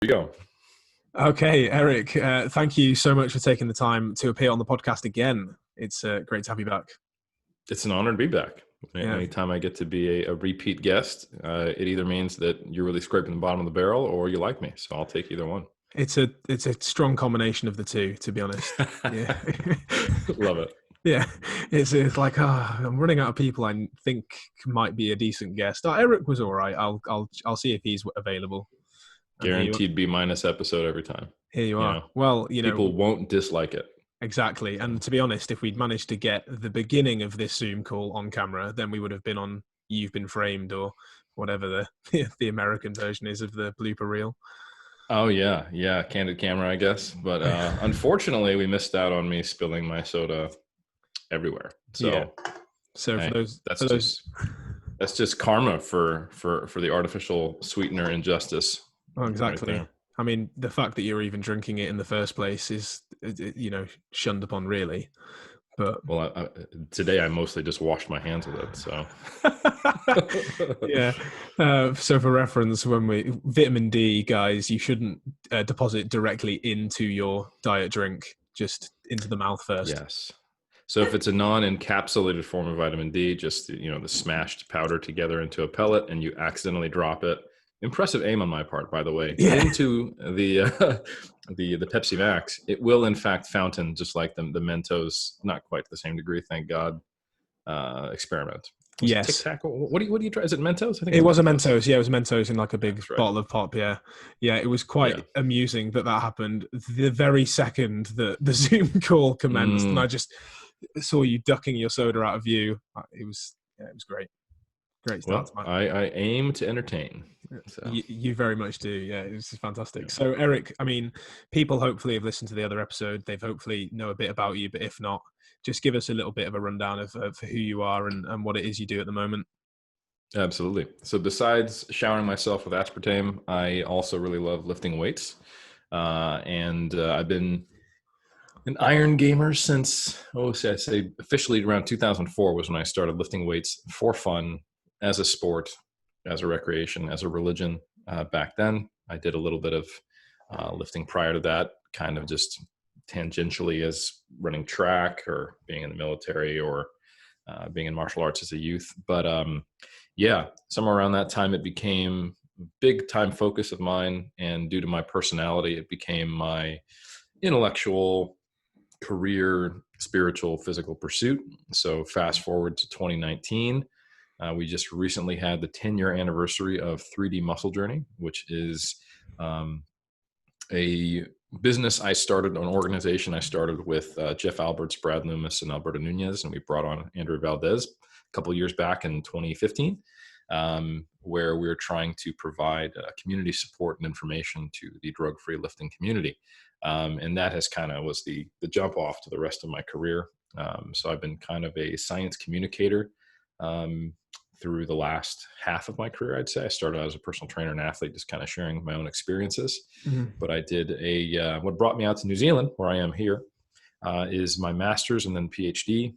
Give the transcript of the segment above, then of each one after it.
you go. Okay, Eric, thank you so much for taking the time to appear on the podcast again. It's great to have you back. It's an honor to be back. Yeah. Anytime I get to be a repeat guest, it either means that you're really scraping the bottom of the barrel or you like me. So I'll take either one. It's a strong combination of the two, to be honest. Yeah. Love it. Yeah, it's like I'm running out of people I think might be a decent guest. Eric was all right. I'll see if he's available. Guaranteed B- episode every time. Here you are. Well, people won't dislike it. Exactly. And to be honest, if we'd managed to get the beginning of this Zoom call on camera, then we would have been on You've Been Framed or whatever the American version is of the blooper reel. Oh, yeah. Candid camera, I guess. But unfortunately, we missed out on me spilling my soda everywhere. So, that's just karma for the artificial sweetener injustice. Oh, exactly. Right, I mean, the fact that you're even drinking it in the first place is, shunned upon, really. But today I mostly just washed my hands with it. So yeah. So for reference, vitamin D, guys, you shouldn't deposit directly into your diet drink, just into the mouth first. Yes. So if it's a non-encapsulated form of vitamin D, just the smashed powder together into a pellet, and you accidentally drop it. Impressive aim on my part, by the way, into the Pepsi Max. It will, in fact, fountain just like the Mentos, not quite to the same degree, thank God. Experiment. Yes. Tic Tac. What do you try? Is it Mentos? I think it was a Mentos. Yeah, it was Mentos in like a big bottle of pop. Yeah. It was quite amusing that happened the very second that the Zoom call commenced, and I just saw you ducking your soda out of view. It was great. Great start. Well, I aim to entertain. So. You very much do. Yeah, it was fantastic. Yeah. So, Eric, I mean, people hopefully have listened to the other episode. They've hopefully know a bit about you, but if not, just give us a little bit of a rundown of who you are and what it is you do at the moment. Absolutely. So besides showering myself with aspartame, I also really love lifting weights. And I've been an iron gamer since, I say officially around 2004 was when I started lifting weights for fun, as a sport, as a recreation, as a religion. Back then, I did a little bit of lifting prior to that, kind of just tangentially as running track or being in the military or being in martial arts as a youth. But somewhere around that time, it became a big time focus of mine. And due to my personality, it became my intellectual, career, spiritual, physical pursuit. So fast forward to 2019. We just recently had the 10-year anniversary of 3D Muscle Journey, which is a business I started, an organization I started with Jeff Alberts, Brad Loomis, and Alberto Nunez, and we brought on Andrew Valdez a couple of years back in 2015, where we were trying to provide community support and information to the drug-free lifting community. And that has kind of was the jump off to the rest of my career. So I've been kind of a science communicator through the last half of my career, I'd say. I started out as a personal trainer and athlete, just kind of sharing my own experiences. Mm-hmm. But I did what brought me out to New Zealand, where I am here, is my master's and then PhD.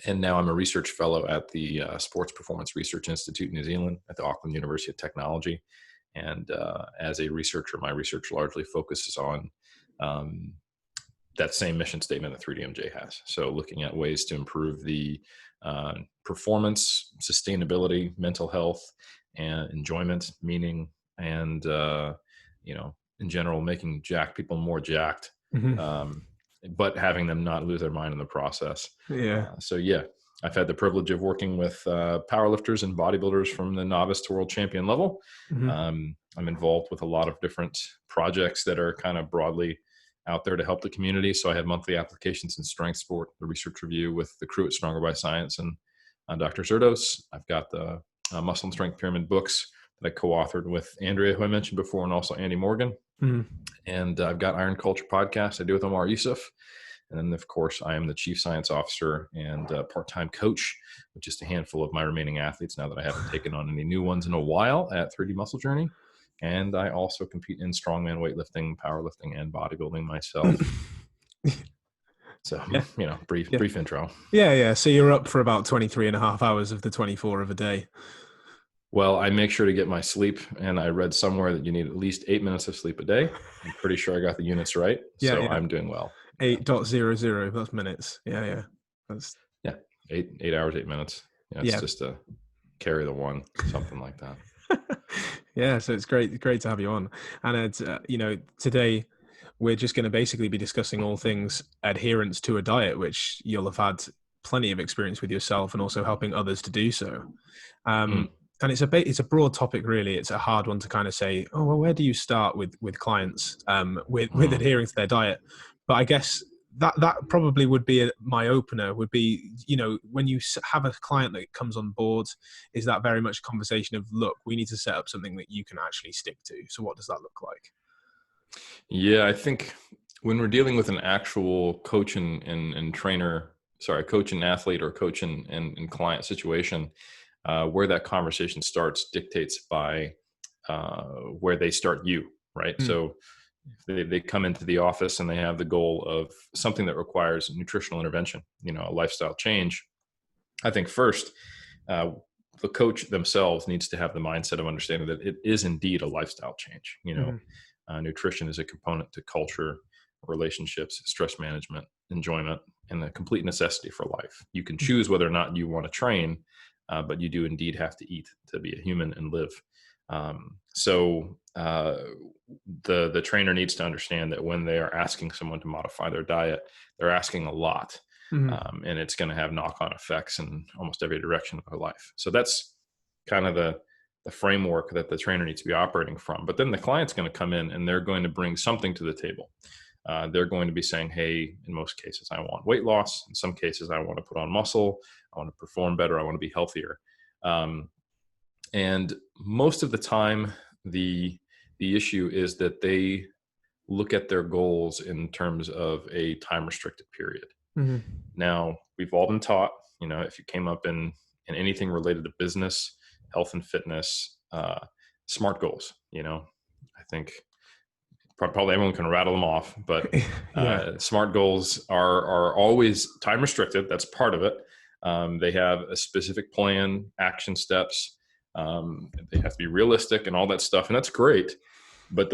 And now I'm a research fellow at the Sports Performance Research Institute in New Zealand at the Auckland University of Technology. And as a researcher, my research largely focuses on that same mission statement that 3DMJ has. So looking at ways to improve the performance, sustainability, mental health, and enjoyment, meaning, and in general, making jacked people more jacked, but having them not lose their mind in the process. I've had the privilege of working with powerlifters and bodybuilders from the novice to world champion level. I'm involved with a lot of different projects that are kind of broadly out there to help the community. So I have monthly applications in strength sport, the research review with the crew at Stronger by Science and Dr. Zerdos. I've got the Muscle and Strength Pyramid books that I co-authored with Andrea, who I mentioned before, and also Andy Morgan. And I've got Iron Culture podcast I do with Omar Yusuf. And then, of course, I am the chief science officer and part-time coach with just a handful of my remaining athletes now that I haven't taken on any new ones in a while at 3D Muscle Journey. And I also compete in strongman weightlifting, powerlifting, and bodybuilding myself. So, brief intro. Yeah. So you're up for about 23 and a half hours of the 24 of a day. Well, I make sure to get my sleep, and I read somewhere that you need at least 8 minutes of sleep a day. I'm pretty sure I got the units right, Yeah, so yeah. I'm doing well. 8.00, that's minutes. Yeah, yeah. That's Yeah, 8 hours, 8 minutes. Yeah, it's yeah. just a carry the one, something like that. Yeah, so it's great to have you on. And it's today we're just going to basically be discussing all things adherence to a diet, which you'll have had plenty of experience with yourself, and also helping others to do so. Mm. And it's a broad topic, really. It's a hard one to kind of say, oh well, where do you start with clients with adhering to their diet? But I guess that probably would be my opener. Would be, when you have a client that comes on board, is that very much a conversation of, look, we need to set up something that you can actually stick to. So what does that look like? Yeah, I think when we're dealing with an actual coach and trainer, coach and athlete, or coach and client situation, where that conversation starts dictates by where they start you, right? Mm. So if they come into the office and they have the goal of something that requires nutritional intervention, a lifestyle change, I think first, the coach themselves needs to have the mindset of understanding that it is indeed a lifestyle change. Nutrition is a component to culture, relationships, stress management, enjoyment, and a complete necessity for life. You can choose whether or not you want to train, but you do indeed have to eat to be a human and live. The trainer needs to understand that when they are asking someone to modify their diet, they're asking a lot. And it's going to have knock-on effects in almost every direction of their life. So that's kind of the framework that the trainer needs to be operating from. But then the client's going to come in and they're going to bring something to the table. They're going to be saying, hey, in most cases, I want weight loss. In some cases, I want to put on muscle. I want to perform better. I want to be healthier. And most of the time, the issue is that they look at their goals in terms of a time restricted period. Now, we've all been taught, if you came up in anything related to business, health and fitness, SMART goals, I think probably everyone can rattle them off, but SMART goals are always time restricted. That's part of it. They have a specific plan, action steps. They have to be realistic and all that stuff. And that's great. But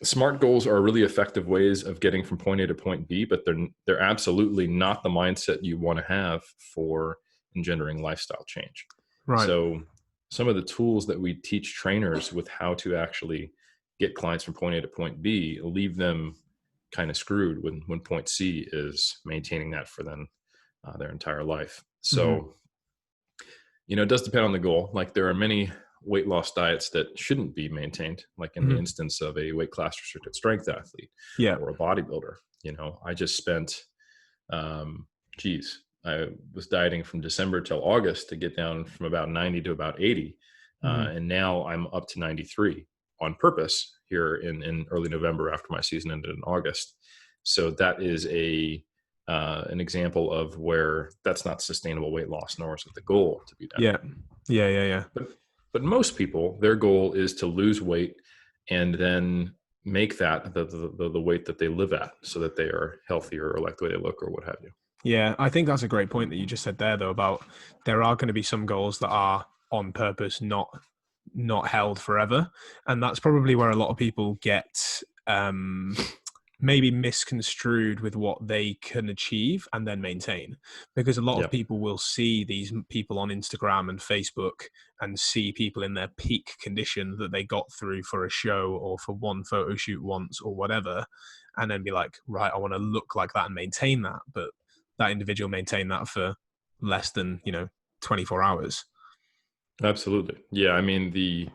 SMART goals are really effective ways of getting from point A to point B, but they're absolutely not the mindset you want to have for engendering lifestyle change. Right. So some of the tools that we teach trainers with how to actually get clients from point A to point B leave them kind of screwed when point C is maintaining that for them their entire life. So, it does depend on the goal. Like there are many weight loss diets that shouldn't be maintained, like in the instance of a weight class restricted strength athlete or a bodybuilder. I just spent, I was dieting from December till August to get down from about 90 to about 80. And now I'm up to 93 on purpose here in early November after my season ended in August. So that is an example of where that's not sustainable weight loss, nor is it the goal to be that. Yeah. But most people, their goal is to lose weight and then make that the weight that they live at so that they are healthier or like the way they look or what have you. Yeah, I think that's a great point that you just said there, though, about there are going to be some goals that are on purpose, not held forever. And that's probably where a lot of people get maybe misconstrued with what they can achieve and then maintain, because a lot of people will see these people on Instagram and Facebook and see people in their peak condition that they got through for a show or for one photo shoot once or whatever, and then be like, right, I want to look like that and maintain that. But that individual maintained that for less than 24 hours. Absolutely. Yeah. I mean, the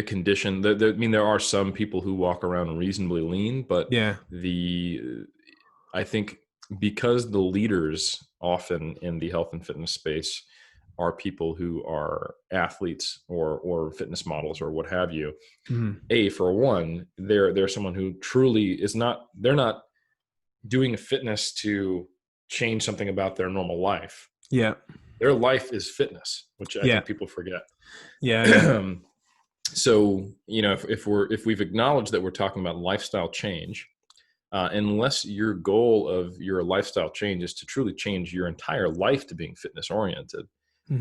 condition there are some people who walk around reasonably lean, but I think because the leaders often in the health and fitness space are people who are athletes or fitness models or what have you. For one, they're someone who truly is not, they're not doing fitness to change something about their normal life. Yeah. Their life is fitness, which I think people forget. Yeah. So, if we've acknowledged that we're talking about lifestyle change, unless your goal of your lifestyle change is to truly change your entire life to being fitness oriented,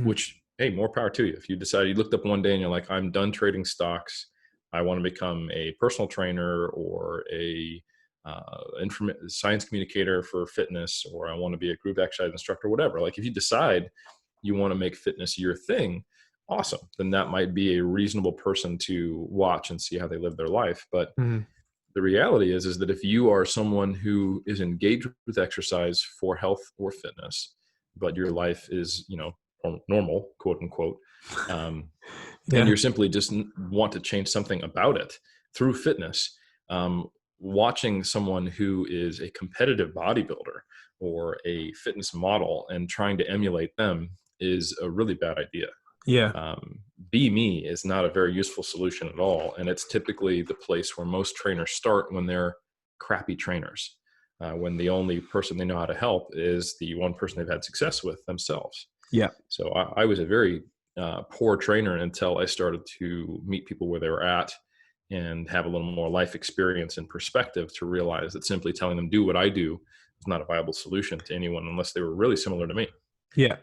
which hey, more power to you. If you decide, you looked up one day and you're like, I'm done trading stocks, I want to become a personal trainer or a science communicator for fitness, or I want to be a group exercise instructor, whatever. Like if you decide you want to make fitness your thing, awesome. Then that might be a reasonable person to watch and see how they live their life. But the reality is that if you are someone who is engaged with exercise for health or fitness, but your life is, normal, quote unquote, and you're simply just want to change something about it through fitness, watching someone who is a competitive bodybuilder or a fitness model and trying to emulate them is a really bad idea. Yeah. Be me is not a very useful solution at all. And it's typically the place where most trainers start when they're crappy trainers, when the only person they know how to help is the one person they've had success with themselves. Yeah. So I was a very poor trainer until I started to meet people where they were at and have a little more life experience and perspective to realize that simply telling them do what I do is not a viable solution to anyone unless they were really similar to me. Yeah.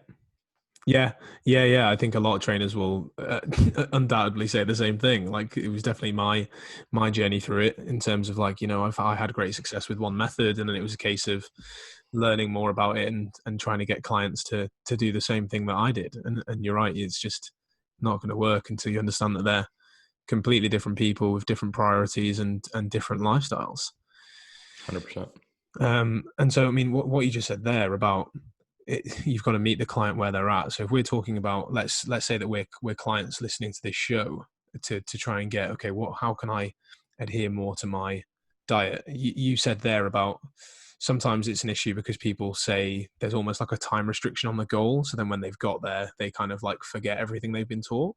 Yeah. I think a lot of trainers will undoubtedly say the same thing. Like it was definitely my journey through it in terms of like, I had great success with one method, and then it was a case of learning more about it and trying to get clients to do the same thing that I did. And you're right, it's just not going to work until you understand that they're completely different people with different priorities and different lifestyles. 100%. And so, I mean, what you just said there about you've got to meet the client where they're at. So if we're talking about, let's say that we're clients listening to this show to try and get, okay, how can I adhere more to my diet? You said there about sometimes it's an issue because people say there's almost like a time restriction on the goal. So then when they've got there, they kind of like forget everything they've been taught.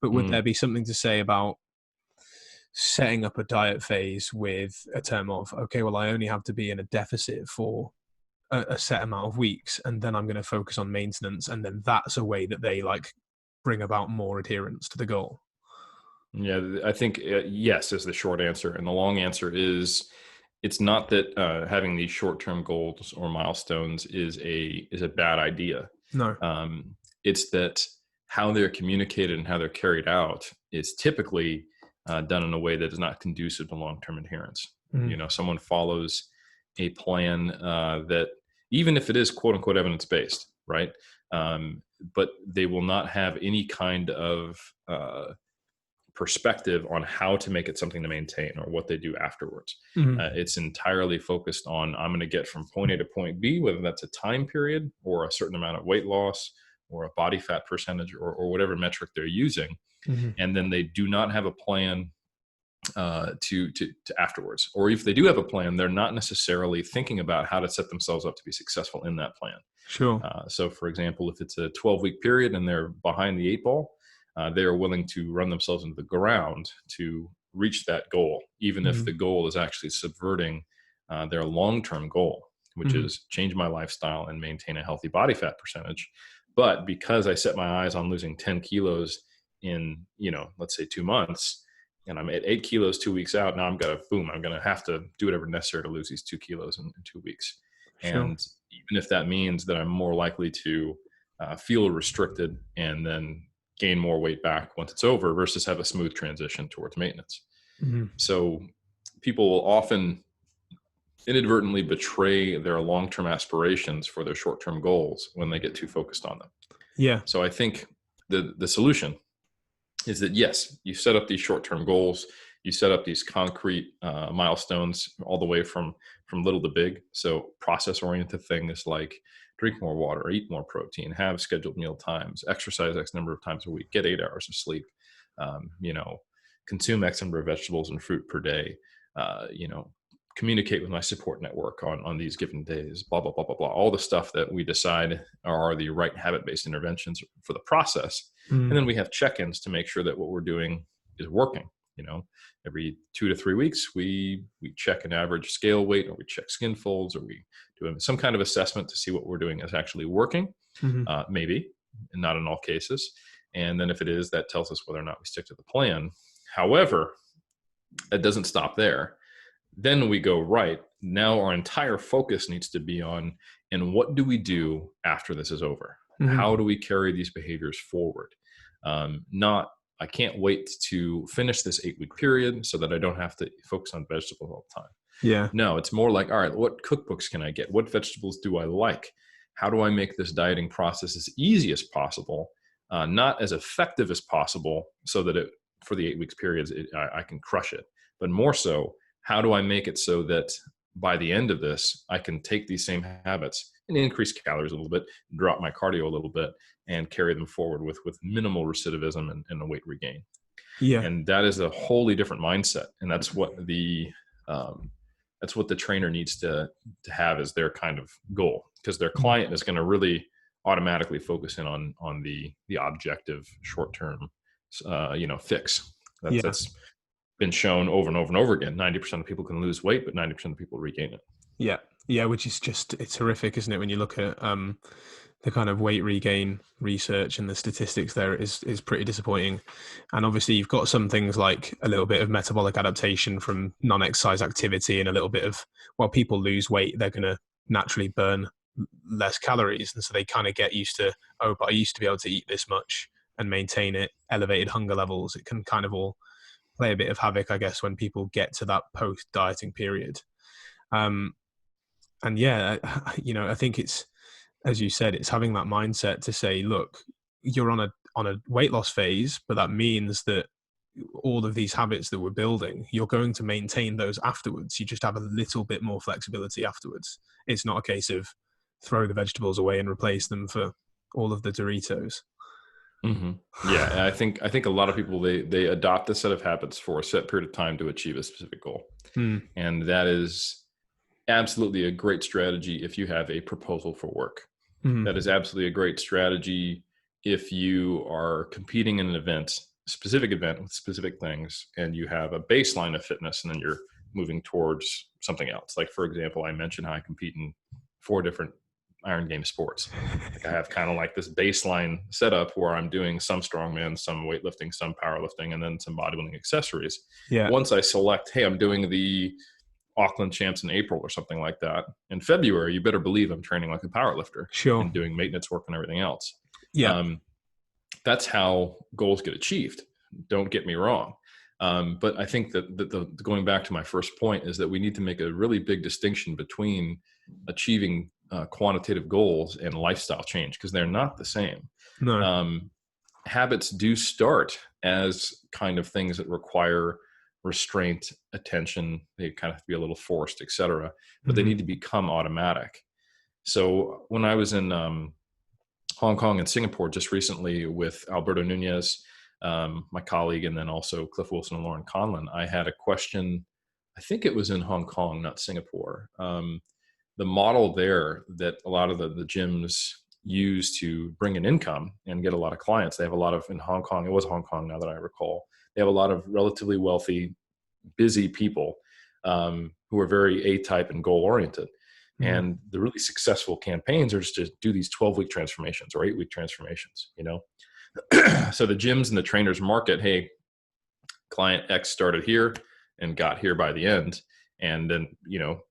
But would there be something to say about setting up a diet phase with a term of, okay, well, I only have to be in a deficit for a set amount of weeks, and then I'm going to focus on maintenance, and then that's a way that they like bring about more adherence to the goal? Yeah, I think yes is the short answer, and the long answer is it's not that having these short-term goals or milestones is a bad idea. No. It's that how they're communicated and how they're carried out is typically done in a way that is not conducive to long-term adherence. Someone follows a plan that, even if it is quote unquote evidence-based, right? But they will not have any kind of perspective on how to make it something to maintain or what they do afterwards. It's entirely focused on, I'm going to get from point A to point B, whether that's a time period or a certain amount of weight loss or a body fat percentage or whatever metric they're using. And then they do not have a plan to afterwards. Or if they do have a plan, they're not necessarily thinking about how to set themselves up to be successful in that plan. Sure. So for example, if it's a 12-week period and they're behind the 8 ball, they are willing to run themselves into the ground to reach that goal, even if the goal is actually subverting their long-term goal, which is change my lifestyle and maintain a healthy body fat percentage. But because I set my eyes on losing 10 kilos in, let's say 2 months, and I'm at 8 kilos 2 weeks out, now I'm going to have to do whatever necessary to lose these 2 kilos in 2 weeks. Sure. And even if that means that I'm more likely to feel restricted and then gain more weight back once it's over versus have a smooth transition towards maintenance. So people will often inadvertently betray their long-term aspirations for their short-term goals when they get too focused on them. Yeah. So I think the solution is that, yes, you set up these short-term goals, you set up these concrete milestones all the way from little to big. So process-oriented things like drink more water, eat more protein, have scheduled meal times, exercise X number of times a week, get 8 hours of sleep, consume X number of vegetables and fruit per day, communicate with my support network on these given days, blah, blah, blah, blah, blah. All the stuff that we decide are the right habit-based interventions for the process. And then we have check-ins to make sure that what we're doing is working. Every 2 to 3 weeks, we check an average scale weight, or we check skin folds, or we do some kind of assessment to see what we're doing is actually working. Maybe, and not in all cases. And then if it is, that tells us whether or not we stick to the plan. However, it doesn't stop there. Then we go, right, now our entire focus needs to be on, and what do we do after this is over? How do we carry these behaviors forward? Not, I can't wait to finish this 8-week period so that I don't have to focus on vegetables all the time. Yeah. No, it's more like, all right, what cookbooks can I get? What vegetables do I like? How do I make this dieting process as easy as possible, not as effective as possible, so that for the 8 weeks periods, I can crush it, but more so, how do I make it so that by the end of this, I can take these same habits and increase calories a little bit, drop my cardio a little bit, and carry them forward with minimal recidivism and a weight regain. Yeah. And that is a wholly different mindset. And that's what the trainer needs to have as their kind of goal, because their client is going to really automatically focus in on the objective short-term, fix. That's been shown over and over and over again. 90% of people can lose weight, but 90% of people regain it. Yeah, which is just, it's horrific, isn't it? When you look at the kind of weight regain research and the statistics there, is pretty disappointing. And obviously you've got some things like a little bit of metabolic adaptation from non-exercise activity, and a little bit of, while people lose weight, they're going to naturally burn less calories. And so they kind of get used to, oh, but I used to be able to eat this much and maintain it, elevated hunger levels. It can kind of all play a bit of havoc, I guess, when people get to that post-dieting period. And yeah, I think it's, as you said, it's having that mindset to say, look, you're on a weight loss phase, but that means that all of these habits that we're building, you're going to maintain those afterwards. You just have a little bit more flexibility afterwards. It's not a case of throw the vegetables away and replace them for all of the Doritos. Mm-hmm. Yeah, and I think a lot of people, they adopt a set of habits for a set period of time to achieve a specific goal, and that is absolutely a great strategy if you have a proposal for work. That is absolutely a great strategy if you are competing in an event, specific event with specific things, and you have a baseline of fitness, and then you're moving towards something else. Like, for example, I mentioned how I compete in 4 different Iron Game sports. Like, I have kind of like this baseline setup where I'm doing some strongman, some weightlifting, some powerlifting, and then some bodybuilding accessories. Yeah. Once I select, hey, I'm doing the Auckland champs in April or something like that, in February, you better believe I'm training like a powerlifter, sure, and doing maintenance work and everything else. Yeah. That's how goals get achieved. Don't get me wrong. But I think that the going back to my first point is that we need to make a really big distinction between achieving quantitative goals and lifestyle change, because they're not the same. No. Habits do start as kind of things that require restraint, attention. They kind of have to be a little forced, etc. But they need to become automatic. So when I was in Hong Kong and Singapore just recently with Alberto Nunez, my colleague, and then also Cliff Wilson and Lauren Conlon, I had a question. I think it was in Hong Kong, not Singapore. The model there that a lot of the gyms use to bring in income and get a lot of clients, they have a lot of, in Hong Kong, it was Hong Kong now that I recall, they have a lot of relatively wealthy, busy people who are very A-type and goal-oriented. And the really successful campaigns are just to do these 12-week transformations or 8-week transformations, So the gyms and the trainers market, hey, client X started here and got here by the end. And then,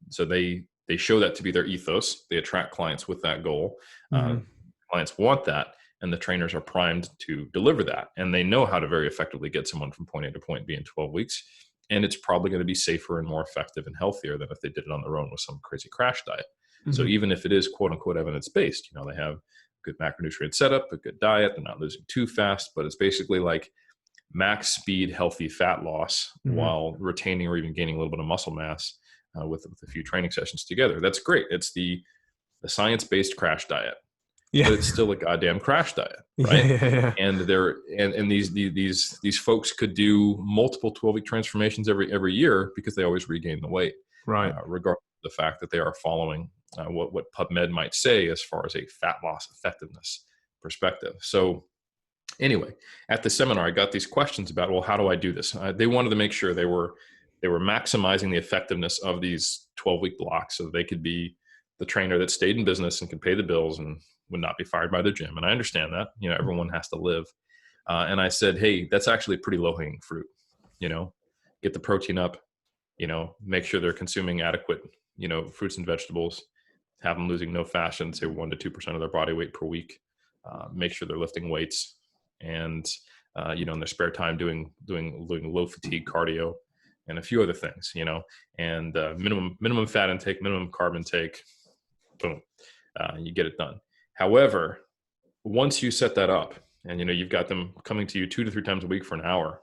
so they show that to be their ethos. They attract clients with that goal. Clients want that. And the trainers are primed to deliver that. And they know how to very effectively get someone from point A to point B in 12 weeks. And it's probably going to be safer and more effective and healthier than if they did it on their own with some crazy crash diet. So even if it is quote unquote evidence-based, they have good macronutrient setup, a good diet, they're not losing too fast, but it's basically like max speed, healthy fat loss while retaining or even gaining a little bit of muscle mass with a few training sessions together. That's great. It's the science-based crash diet. But it's still a goddamn crash diet, right? Yeah. And these folks could do multiple 12-week transformations every year because they always regain the weight, right? Regardless of the fact that they are following what PubMed might say as far as a fat loss effectiveness perspective. So anyway, at the seminar, I got these questions about, well, how do I do this? They wanted to make sure they were maximizing the effectiveness of these 12-week blocks so that they could be the trainer that stayed in business and could pay the bills and would not be fired by the gym. And I understand that, everyone has to live. And I said, hey, that's actually pretty low hanging fruit, get the protein up, make sure they're consuming adequate, fruits and vegetables, have them losing no fat, say 1 to 2% of their body weight per week. make sure they're lifting weights, and in their spare time doing low fatigue cardio, and a few other things, and minimum fat intake, minimum carb intake. Boom, you get it done. However, once you set that up, and you've got them coming to you 2 to 3 times a week for an hour,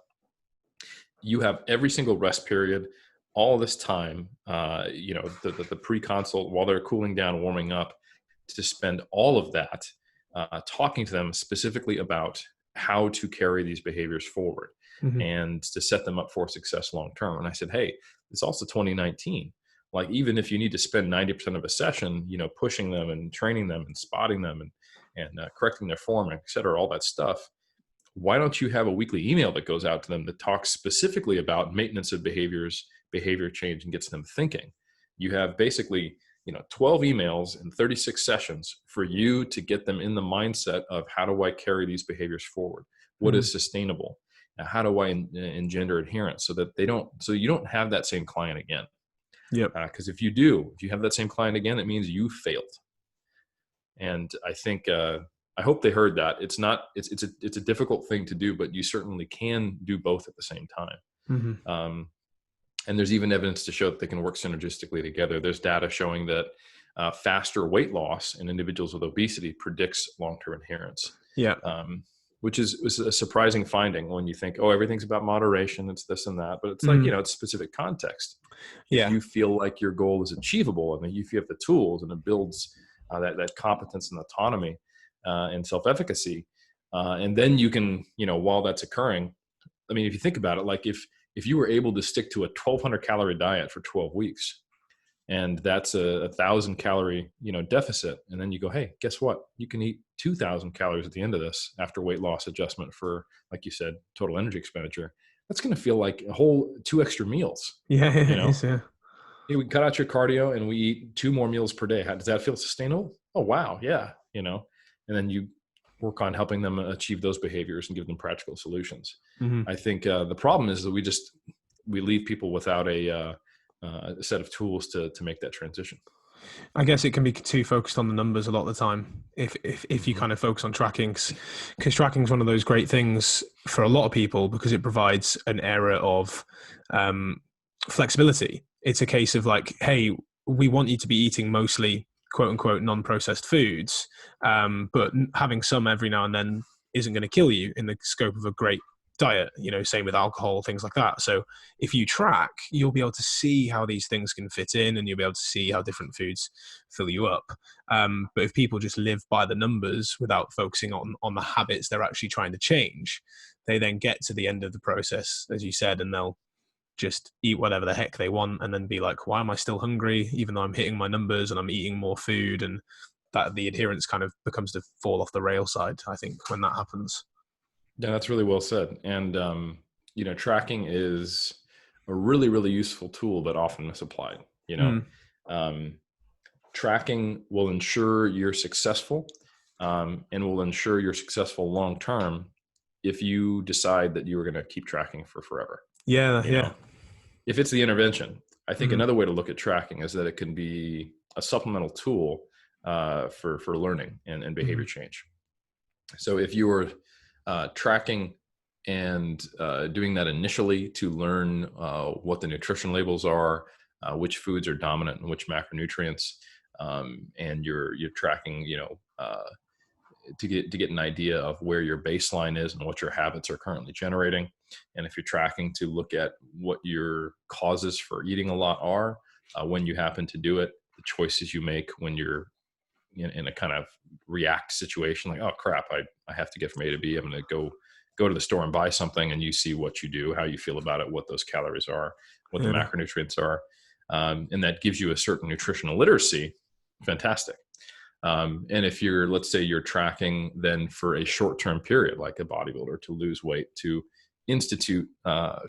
you have every single rest period, all this time, the pre-consult, while they're cooling down, warming up, to spend all of that talking to them specifically about how to carry these behaviors forward, and to set them up for success long term. And I said, hey, it's also 2019. Like, even if you need to spend 90% of a session, pushing them and training them and spotting them and correcting their form, et cetera, all that stuff, why don't you have a weekly email that goes out to them that talks specifically about maintenance of behaviors, behavior change, and gets them thinking? You have basically 12 emails and 36 sessions for you to get them in the mindset of, how do I carry these behaviors forward? What is sustainable? How do I engender adherence so that you don't have that same client again? Yep. Because if you have that same client again, it means you failed. And I think, I hope they heard that. It's a difficult thing to do, but you certainly can do both at the same time. And there's even evidence to show that they can work synergistically together. There's data showing that faster weight loss in individuals with obesity predicts long-term adherence. Yeah. Which is a surprising finding when you think, oh, everything's about moderation, it's this and that. But it's like, it's specific context. Yeah. If you feel like your goal is achievable, and if you have the tools, and it builds that competence and autonomy and self-efficacy, and then you can, while that's occurring, I mean, if you think about it, like if you were able to stick to a 1,200 calorie diet for 12 weeks, and that's a 1,000 calorie, deficit, and then you go, hey, guess what? You can eat 2,000 calories at the end of this after weight loss adjustment for, like you said, total energy expenditure. That's going to feel like a whole 2 extra meals. Yeah. Yeah. Hey, we cut out your cardio and we eat 2 more meals per day. Does that feel sustainable? Oh, wow. Yeah. And then you work on helping them achieve those behaviors and give them practical solutions. I think the problem is that we leave people without a set of tools to make that transition. I guess it can be too focused on the numbers a lot of the time. If you kind of focus on tracking, because tracking is one of those great things for a lot of people, because it provides an area of flexibility. It's a case of like, hey, we want you to be eating mostly quote unquote non-processed foods, but having some every now and then isn't going to kill you in the scope of a great diet, same with alcohol, things like that. So if you track, you'll be able to see how these things can fit in, and you'll be able to see how different foods fill you up. But if people just live by the numbers without focusing on the habits they're actually trying to change, they then get to the end of the process, as you said, and they'll just eat whatever the heck they want, and then be like, why am I still hungry even though I'm hitting my numbers and I'm eating more food? And that the adherence kind of becomes to fall off the rail side, I think, when that happens. Yeah, that's really well said. And, tracking is a really, really useful tool, but often misapplied. Tracking will ensure you're successful, and will ensure you're successful long-term if you decide that you are going to keep tracking for forever. Yeah. If it's the intervention, I think another way to look at tracking is that it can be a supplemental tool for learning and behavior change. So if you were tracking and doing that initially to learn what the nutrition labels are, which foods are dominant and which macronutrients, and you're tracking, to get an idea of where your baseline is and what your habits are currently generating. And if you're tracking to look at what your causes for eating a lot are, when you happen to do it, the choices you make when you're in a kind of react situation, like, oh crap, I have to get from A to B. I'm going to go to the store and buy something, and you see what you do, how you feel about it, what those calories are, what the macronutrients are. And that gives you a certain nutritional literacy. Fantastic. And if let's say you're tracking then for a short-term period, like a bodybuilder, to lose weight, to institute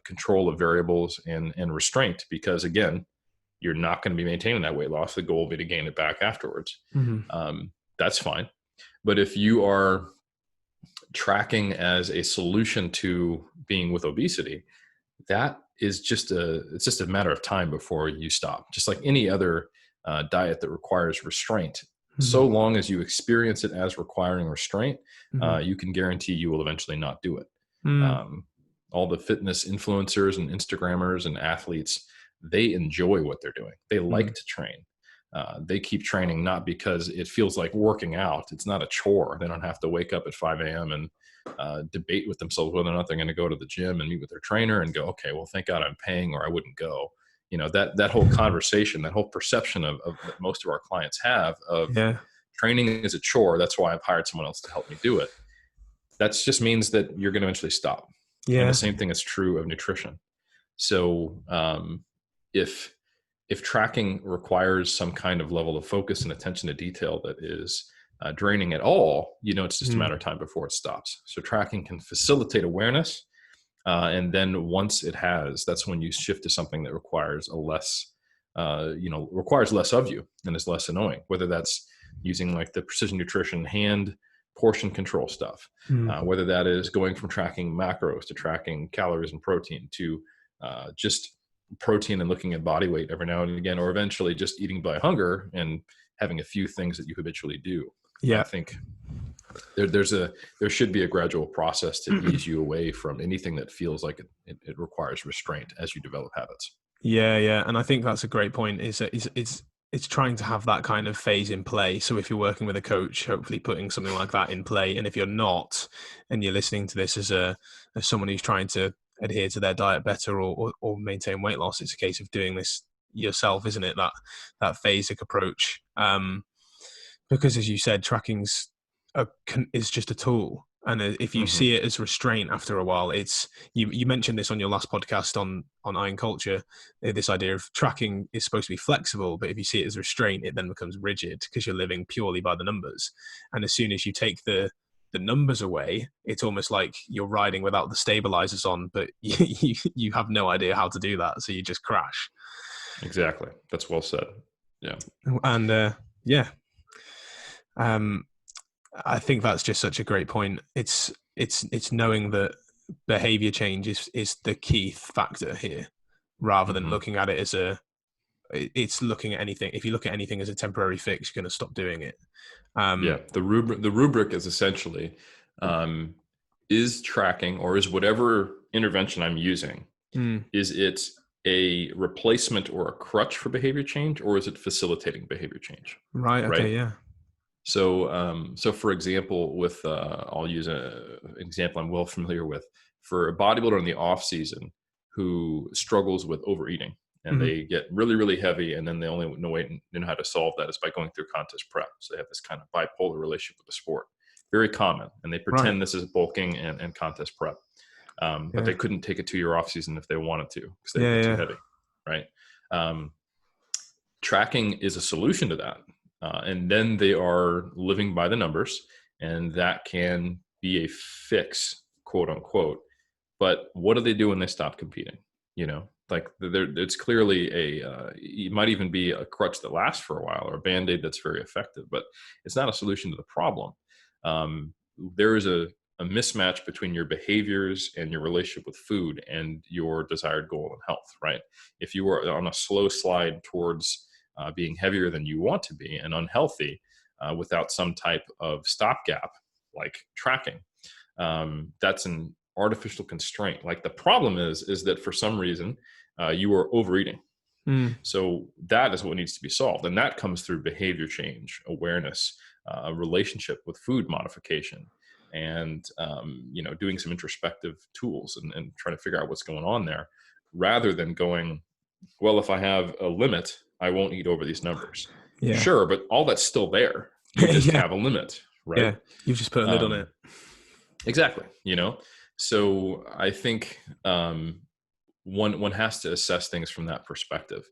control of variables and restraint, because again, you're not going to be maintaining that weight loss. The goal will be to gain it back afterwards. That's fine. But if you are tracking as a solution to being with obesity, that is it's just a matter of time before you stop. Just like any other diet that requires restraint, So long as you experience it as requiring restraint, Mm-hmm. you can guarantee you will eventually not do it. Mm. All the fitness influencers and Instagrammers and athletes, they enjoy what they're doing. They like to train. They keep training not because it feels like working out. It's not a chore. They don't have to wake up at 5 a.m. and debate with themselves whether or not they're going to go to the gym and meet with their trainer and go, okay, well, thank God I'm paying or I wouldn't go. You know, that whole conversation, that whole perception of that most of our clients have of training is a chore. That's why I've hired someone else to help me do it. That just means that you're going to eventually stop. And the same thing is true of nutrition. So if tracking requires some kind of level of focus and attention to detail that is draining at all, you know, it's just a matter of time before it stops. So tracking can facilitate awareness. And then once it has, that's when you shift to something that requires requires less of you and is less annoying, whether that's using like the precision nutrition hand portion control stuff, whether that is going from tracking macros to tracking calories and protein to just protein and looking at body weight every now and again, or eventually just eating by hunger and having a few things that you habitually do. Yeah. I think there should be a gradual process to ease you away from anything that feels like it requires restraint as you develop habits. Yeah. And I think that's a great point, is that it's trying to have that kind of phase in play. So if you're working with a coach, hopefully putting something like that in play. And if you're not, and you're listening to this as someone who's trying to adhere to their diet better or maintain weight loss, it's a case of doing this yourself, isn't it? That phasic approach. Because as you said, tracking's is just a tool. And if you see it as restraint after a while, it's you mentioned this on your last podcast on Iron Culture, this idea of tracking is supposed to be flexible, but if you see it as restraint, it then becomes rigid because you're living purely by the numbers. And as soon as you take the numbers away, it's almost like you're riding without the stabilizers on, but you have no idea how to do that, so you just crash. Exactly. That's well said. Yeah. And I think that's just such a great point. It's knowing that behavior change is the key factor here, rather than looking at it as it's looking at anything. If you look at anything as a temporary fix, you're going to stop doing it. The rubric is essentially, is tracking, or is whatever intervention I'm using, is it a replacement or a crutch for behavior change, or is it facilitating behavior change? Right. Okay. Yeah. So, for example, with I'll use an example I'm well familiar with for a bodybuilder in the off season who struggles with overeating, and they get really, really heavy, and then they only know how to solve that is by going through contest prep. So they have this kind of bipolar relationship with the sport, very common, and they pretend this is bulking and contest prep, but they couldn't take a 2-year off season if they wanted to because they were too heavy, right? Tracking is a solution to that. And then they are living by the numbers, and that can be a fix, quote unquote. But what do they do when they stop competing? You know, like it's clearly it might even be a crutch that lasts for a while, or a Band-Aid that's very effective, but it's not a solution to the problem. There is a mismatch between your behaviors and your relationship with food and your desired goal in health, right? If you are on a slow slide towards being heavier than you want to be and unhealthy without some type of stopgap like tracking, that's an artificial constraint. Like the problem is that for some reason you are overeating. So that is what needs to be solved. And that comes through behavior change, awareness, a relationship with food modification, and doing some introspective tools and trying to figure out what's going on there, rather than going, well, if I have a limit, I won't eat over these numbers. Yeah. Sure, but all that's still there. You just have a limit, right? Yeah, you've just put a lid on it. Exactly. So I think one has to assess things from that perspective.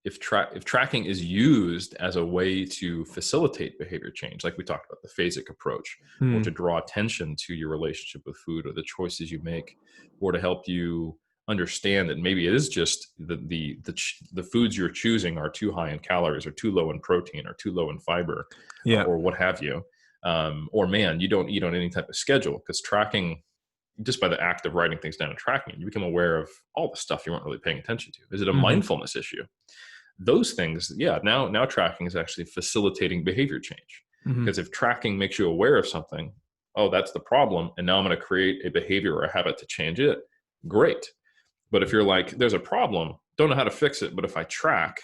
If tracking is used as a way to facilitate behavior change, like we talked about, the phasic approach, or to draw attention to your relationship with food or the choices you make, or to help you understand that maybe it is just the foods you're choosing are too high in calories, or too low in protein, or too low in fiber, or what have you. Or man, you don't eat on any type of schedule, because tracking, just by the act of writing things down and tracking, you become aware of all the stuff you weren't really paying attention to. Is it a mindfulness issue? those things, now tracking is actually facilitating behavior change. Because if tracking makes you aware of something, oh, that's the problem, and now I'm going to create a behavior or a habit to change it, great. But if you're like, there's a problem, don't know how to fix it, but if I track,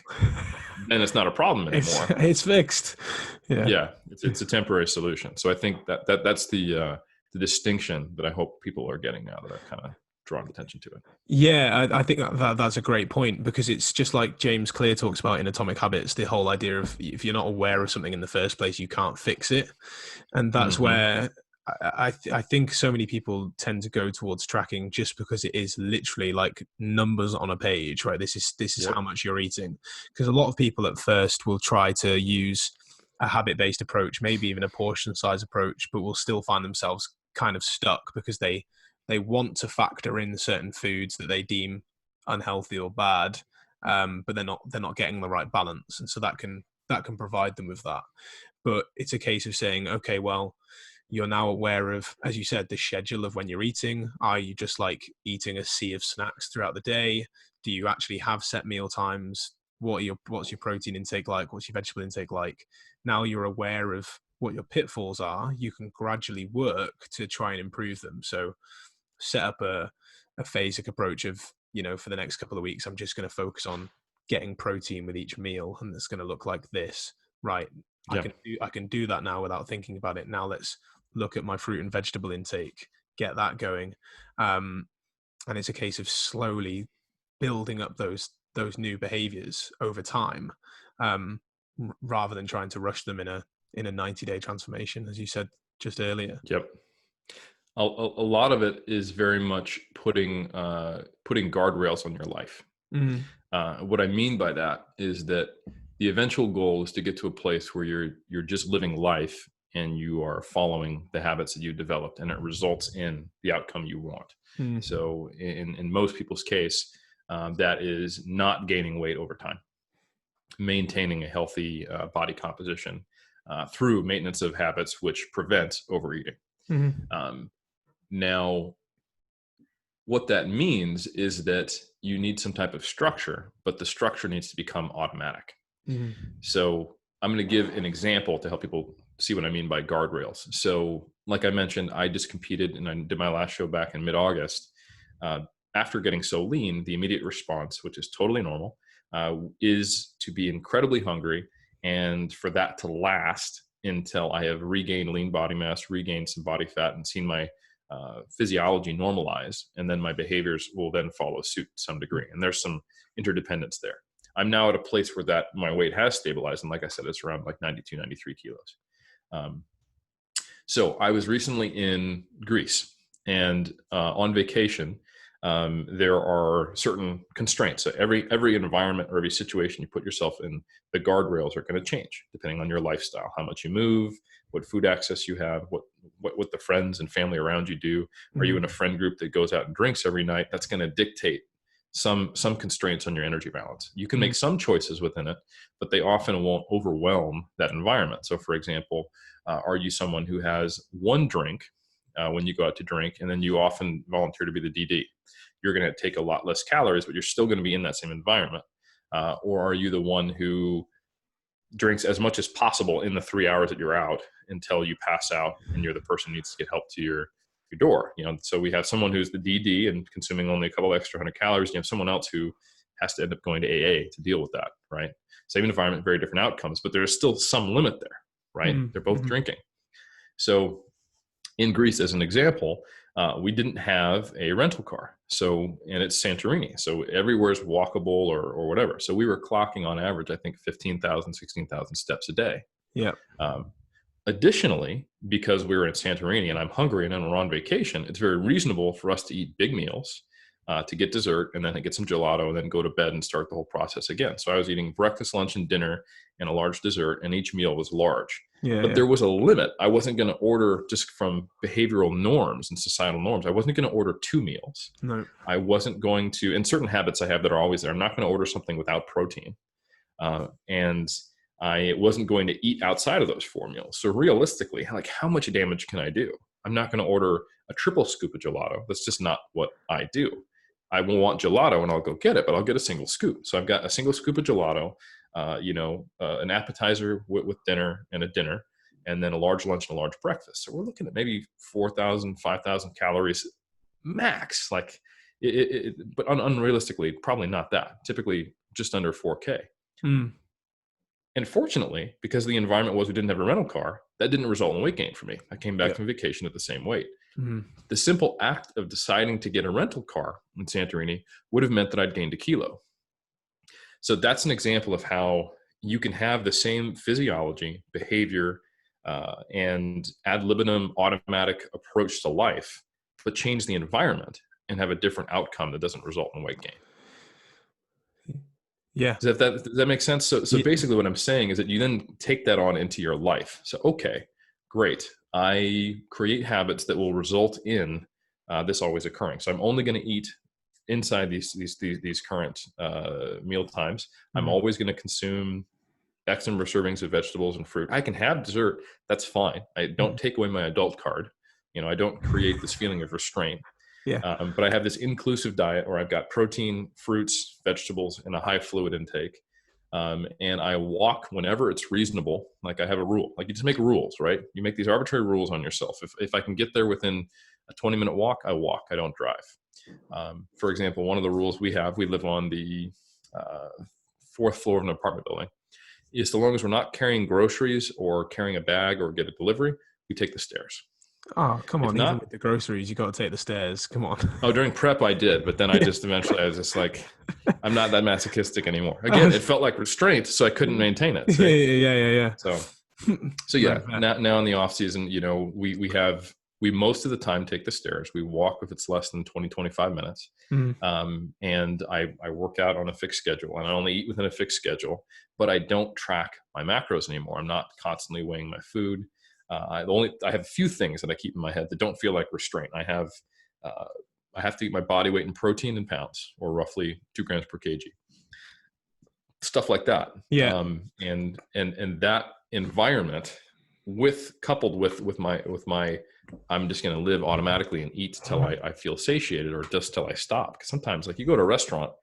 then it's not a problem anymore. It's fixed. Yeah, it's a temporary solution. So I think that's the distinction that I hope people are getting now that I've kind of drawn attention to it. Yeah, I think that's a great point, because it's just like James Clear talks about in Atomic Habits, the whole idea of if you're not aware of something in the first place, you can't fix it. And that's where I think so many people tend to go towards tracking just because it is literally like numbers on a page, right? This is how much you're eating. Because a lot of people at first will try to use a habit-based approach, maybe even a portion size approach, but will still find themselves kind of stuck because they want to factor in certain foods that they deem unhealthy or bad, but they're not getting the right balance, and so that can provide them with that. But it's a case of saying, okay, well, you're now aware of, as you said, the schedule of when you're eating. Are you just like eating a sea of snacks throughout the day? Do you actually have set meal times? What's your protein intake like? What's your vegetable intake like? Now you're aware of what your pitfalls are. You can gradually work to try and improve them. So set up a phasic approach of, for the next couple of weeks, I'm just going to focus on getting protein with each meal, and it's going to look like this, right? Yeah. I can do that now without thinking about it. Now let's look at my fruit and vegetable intake, get that going. And it's a case of slowly building up those new behaviors over time, rather than trying to rush them in a 90-day transformation, as you said just earlier. Yep. A lot of it is very much putting guardrails on your life. What I mean by that is that the eventual goal is to get to a place where you're just living life and you are following the habits that you developed, and it results in the outcome you want. So in most people's case, that is not gaining weight over time, maintaining a healthy body composition through maintenance of habits which prevent overeating. Now, what that means is that you need some type of structure, but the structure needs to become automatic. So I'm going to give an example to help people see what I mean by guardrails. So like I mentioned, I just competed and I did my last show back in mid-August. After getting so lean, the immediate response, which is totally normal, is to be incredibly hungry, and for that to last until I have regained lean body mass, regained some body fat, and seen my physiology normalize, and then my behaviors will then follow suit to some degree. And there's some interdependence there. I'm now at a place where that my weight has stabilized, and like I said, it's around like 92, 93 kilos. So I was recently in Greece, and on vacation, there are certain constraints. So every environment or every situation you put yourself in, the guardrails are going to change depending on your lifestyle, how much you move, what food access you have, what the friends and family around you do. Are you in a friend group that goes out and drinks every night? That's going to dictate some constraints on your energy balance. You can make some choices within it, but they often won't overwhelm that environment. So for example, are you someone who has one drink when you go out to drink, and then you often volunteer to be the DD? You're going to take a lot less calories, but you're still going to be in that same environment. Or are you the one who drinks as much as possible in the 3 hours that you're out until you pass out and you're the person who needs to get help to your door? So we have someone who's the DD and consuming only a couple extra 100 calories. You have someone else who has to end up going to AA to deal with that, right? Same environment, very different outcomes, but there's still some limit there, right? They're both drinking. So in Greece, as an example, we didn't have a rental car. And it's Santorini. So everywhere is walkable or whatever. So we were clocking on average, I think 15,000, 16,000 steps a day. Yeah. Additionally, because we were in Santorini and I'm hungry and we're on vacation, it's very reasonable for us to eat big meals, to get dessert and then get some gelato and then go to bed and start the whole process again. So I was eating breakfast, lunch, and dinner and a large dessert, and each meal was large. But there was a limit. I wasn't going to order, just from behavioral norms and societal norms, I wasn't going to order 2 meals. No. I wasn't going to, and certain habits I have that are always there, I'm not going to order something without protein. And I wasn't going to eat outside of those 4 meals. So realistically, how much damage can I do? I'm not going to order a triple scoop of gelato. That's just not what I do. I will want gelato and I'll go get it, but I'll get a single scoop. So I've got a single scoop of gelato, an appetizer with dinner and a dinner, and then a large lunch and a large breakfast. So we're looking at maybe 4,000, 5,000 calories max, like but unrealistically, probably not that. Typically just under 4K. And fortunately, because the environment was we didn't have a rental car, that didn't result in weight gain for me. I came back from vacation at the same weight. The simple act of deciding to get a rental car in Santorini would have meant that I'd gained a kilo. So that's an example of how you can have the same physiology, behavior, and ad libitum automatic approach to life, but change the environment and have a different outcome that doesn't result in weight gain. Yeah. Does that make sense? So basically what I'm saying is that you then take that on into your life. So, okay, great. I create habits that will result in this always occurring. So I'm only going to eat inside these current meal times. I'm always going to consume X number of servings of vegetables and fruit. I can have dessert. That's fine. I don't take away my adult card. I don't create this feeling of restraint. But I have this inclusive diet where I've got protein, fruits, vegetables, and a high fluid intake. And I walk whenever it's reasonable. Like I have a rule, like you just make rules, right? You make these arbitrary rules on yourself. If I can get there within a 20-minute walk, I walk, I don't drive. For example, one of the rules we live on the 4th floor of an apartment building, is so long as we're not carrying groceries or carrying a bag or get a delivery, we take the stairs. Oh, come on. Even with the groceries, you got to take the stairs. Come on. Oh, during prep I did, but then I was just like, I'm not that masochistic anymore. Again, it felt like restraint, so I couldn't maintain it. Yeah. So yeah, now in the off season, we most of the time take the stairs. We walk if it's less than 20, 25 minutes. And I work out on a fixed schedule, and I only eat within a fixed schedule, but I don't track my macros anymore. I'm not constantly weighing my food. I have a few things that I keep in my head that don't feel like restraint. I have to eat my body weight in protein in pounds, or roughly 2 grams per kg. Stuff like that. Yeah. And that environment coupled with my I'm just going to live automatically and eat till I feel satiated, or just till I stop. Because sometimes, like, you go to a restaurant,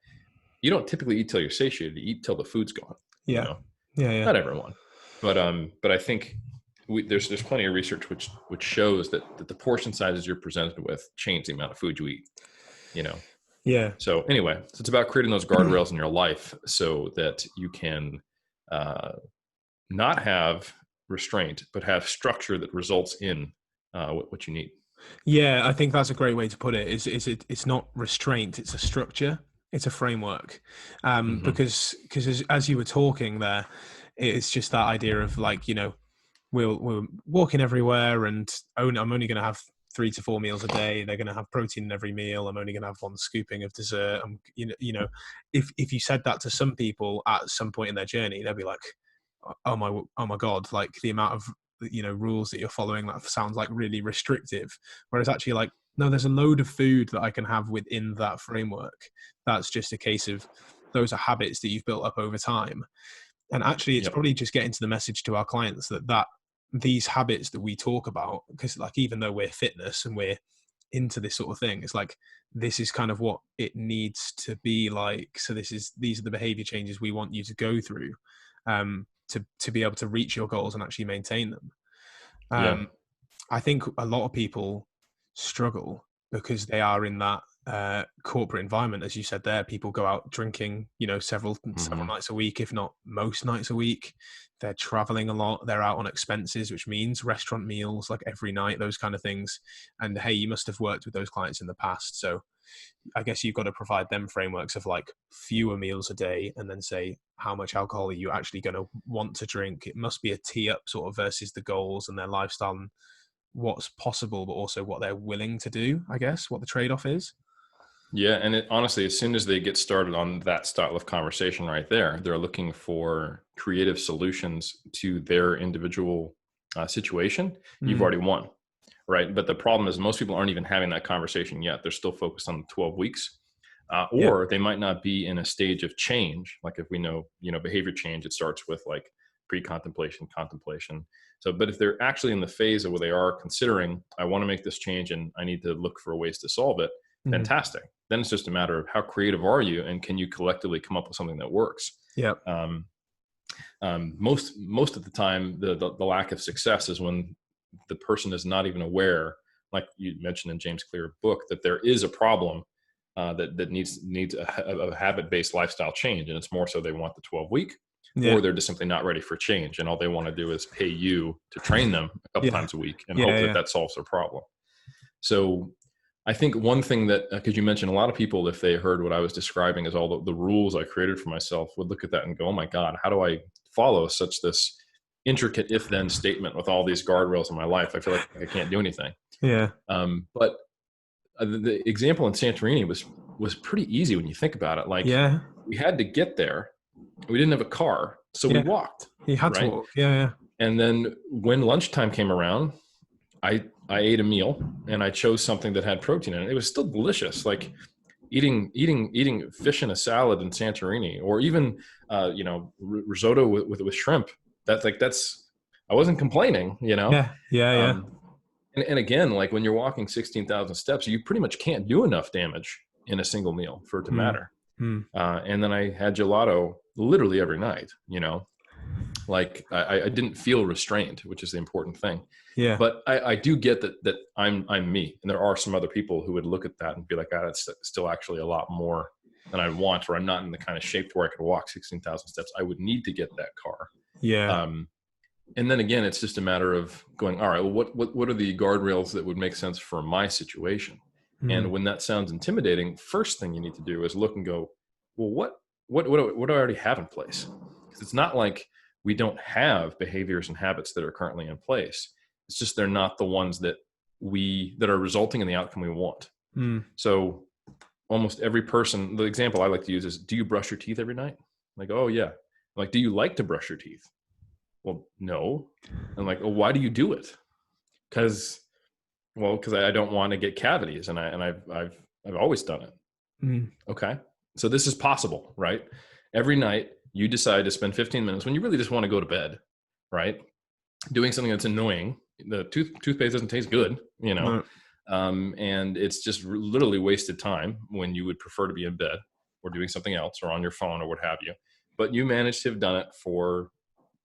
you don't typically eat till you're satiated. You eat till the food's gone. Yeah. Not everyone, but I think there's plenty of research which shows that the portion sizes you're presented with change the amount of food you eat. Yeah. So anyway, so it's about creating those guardrails in your life so that you can not have restraint, but have structure that results in what you need. Yeah, I think that's a great way to put it. It's not restraint, it's a structure, it's a framework. Because as you were talking there, it's just that idea of, like, we're walking everywhere, and I'm only going to have 3 to 4 meals a day. They're going to have protein in every meal. I'm only going to have 1 scooping of dessert. If you said that to some people at some point in their journey, they'll be like, oh my God, like, the amount of rules that you're following, that sounds like really restrictive. Whereas actually, like, no, there's a load of food that I can have within that framework. That's just a case of, those are habits that you've built up over time. And actually, it's probably just getting to the message to our clients that these habits that we talk about, because, like, even though we're fitness and we're into this sort of thing, it's like, this is kind of what it needs to be like. So these are the behavior changes we want you to go through to be able to reach your goals and actually maintain them. I think a lot of people struggle because they are in that corporate environment, as you said there. People go out drinking, several nights a week, if not most nights a week. They're traveling a lot. They're out on expenses, which means restaurant meals like every night, those kind of things. And hey, you must have worked with those clients in the past, so I guess you've got to provide them frameworks of, like, fewer meals a day, and then say, how much alcohol are you actually going to want to drink? It must be a tee up sort of versus the goals and their lifestyle, and what's possible, but also what they're willing to do, I guess, what the trade-off is. Yeah. And honestly, as soon as they get started on that style of conversation right there, they're looking for creative solutions to their individual situation. You've already won, right? But the problem is most people aren't even having that conversation yet. They're still focused on the 12 weeks. Or they might not be in a stage of change. Like, if we know, behavior change, it starts with, like, pre-contemplation, contemplation. So, but if they're actually in the phase of where they are considering, I want to make this change and I need to look for ways to solve it, fantastic. Then it's just a matter of how creative are you, and can you collectively come up with something that works? Yeah. Most of the time, the lack of success is when the person is not even aware, like you mentioned in James Clear's book, that there is a problem that needs a habit-based lifestyle change, and it's more so they want the 12-week, or they're just simply not ready for change, and all they want to do is pay you to train them a couple times a week and hope that solves their problem. So I think one thing that, because you mentioned a lot of people, if they heard what I was describing as all the rules I created for myself, would look at that and go, oh my God, how do I follow such this intricate if-then statement with all these guardrails in my life? I feel like I can't do anything. Yeah. But the example in Santorini was pretty easy when you think about it. Like, we had to get there. We didn't have a car, so we walked. You had to walk. Yeah. And then when lunchtime came around, I ate a meal, and I chose something that had protein in it. It was still delicious. Like eating fish in a salad in Santorini, or even risotto with shrimp. I wasn't complaining, Yeah. And again, like when you're walking 16,000 steps, you pretty much can't do enough damage in a single meal for it to matter. And then I had gelato literally every night, like I didn't feel restrained, which is the important thing. Yeah. But I do get that I'm me. And there are some other people who would look at that and be like, that's still actually a lot more than I want, or I'm not in the kind of shape where I could walk 16,000 steps. I would need to get that car. Yeah. And then again, it's just a matter of going, all right, well, what are the guardrails that would make sense for my situation? And when that sounds intimidating, first thing you need to do is look and go, well, what do I already have in place? Because it's not like we don't have behaviors and habits that are currently in place. It's just they're not the ones that are resulting in the outcome we want. So almost every person, the example I like to use is, do you brush your teeth every night? Like, oh yeah. Like, do you like to brush your teeth? Well, no. I'm like, well, why do you do it? Because I don't want to get cavities, and I've always done it. Okay. So this is possible, right? Every night you decide to spend 15 minutes when you really just want to go to bed, right? Doing something that's annoying. The toothpaste doesn't taste good, and it's just literally wasted time when you would prefer to be in bed or doing something else or on your phone or what have you. But you managed to have done it for,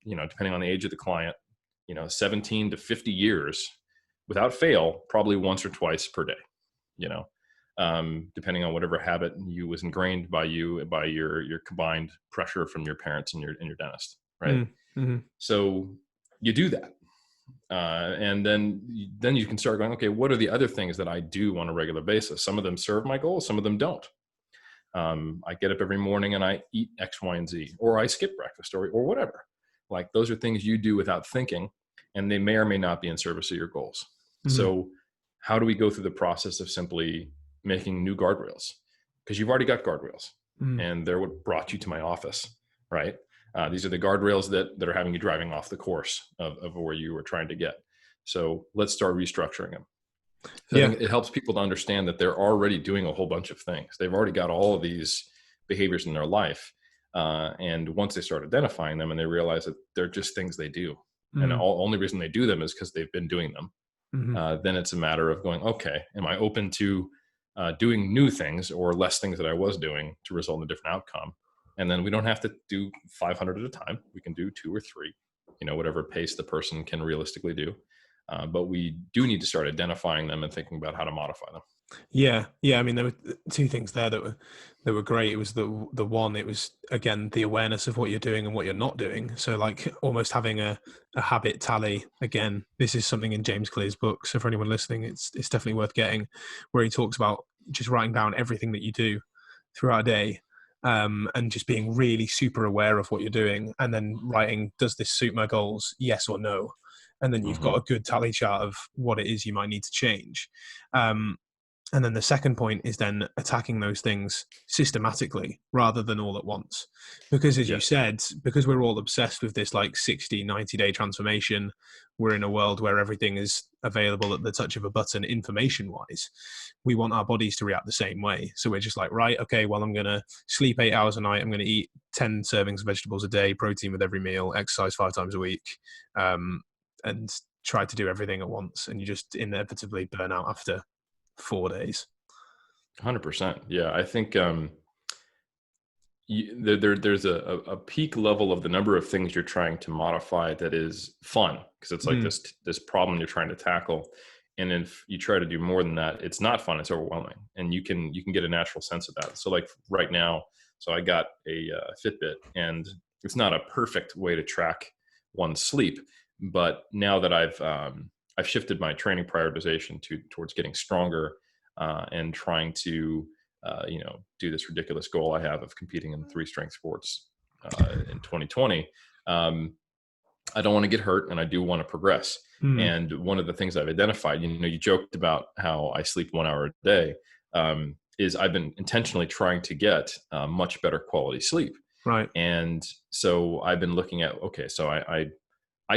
depending on the age of the client, 17 to 50 years without fail, probably once or twice per day, depending on whatever habit was ingrained by your combined pressure from your parents and your dentist, right? So you do that. And then you can start going, okay, what are the other things that I do on a regular basis? Some of them serve my goals, some of them don't. I get up every morning and I eat X, Y, and Z, or I skip breakfast or whatever. Like, those are things you do without thinking, and they may or may not be in service of your goals. So how do we go through the process of simply making new guardrails? Because you've already got guardrails, and they're what brought you to my office, right? These are the guardrails that are having you driving off the course of where you were trying to get. So let's start restructuring them. So I think it helps people to understand that they're already doing a whole bunch of things. They've already got all of these behaviors in their life. And once they start identifying them and they realize that they're just things they do, and the only reason they do them is because they've been doing them, then it's a matter of going, okay, am I open to doing new things or less things that I was doing to result in a different outcome? And then we don't have to do 500 at a time. We can do 2 or 3, whatever pace the person can realistically do. But we do need to start identifying them and thinking about how to modify them. Yeah. I mean, there were 2 things there that were great. It was the one. It was, again, the awareness of what you're doing and what you're not doing. So, like, almost having a habit tally. Again, this is something in James Clear's book. So for anyone listening, it's definitely worth getting, where he talks about just writing down everything that you do throughout a day. And just being really super aware of what you're doing, and then writing, does this suit my goals? Yes or no? And then you've got a good tally chart of what it is you might need to change. And then the second point is then attacking those things systematically rather than all at once. Because as you said, because we're all obsessed with this like 60, 90-day transformation, we're in a world where everything is available at the touch of a button information-wise. We want our bodies to react the same way. So we're just like, right, okay, well, I'm going to sleep 8 hours a night. I'm going to eat 10 servings of vegetables a day, protein with every meal, exercise 5 times a week, and try to do everything at once. And you just inevitably burn out after 4 days. 100%. Yeah. I think, there's a peak level of the number of things you're trying to modify that is fun, because it's like this problem you're trying to tackle, and if you try to do more than that, it's not fun, it's overwhelming, and you can get a natural sense of that. So like right now, so I got a Fitbit, and it's not a perfect way to track one's sleep, but now that I've shifted my training prioritization towards getting stronger, and trying to do this ridiculous goal I have of competing in 3 strength sports in 2020. I don't want to get hurt, and I do want to progress. And one of the things I've identified, you joked about how I sleep 1 hour a day, is I've been intentionally trying to get much better quality sleep. Right. And so I've been looking at, okay, so I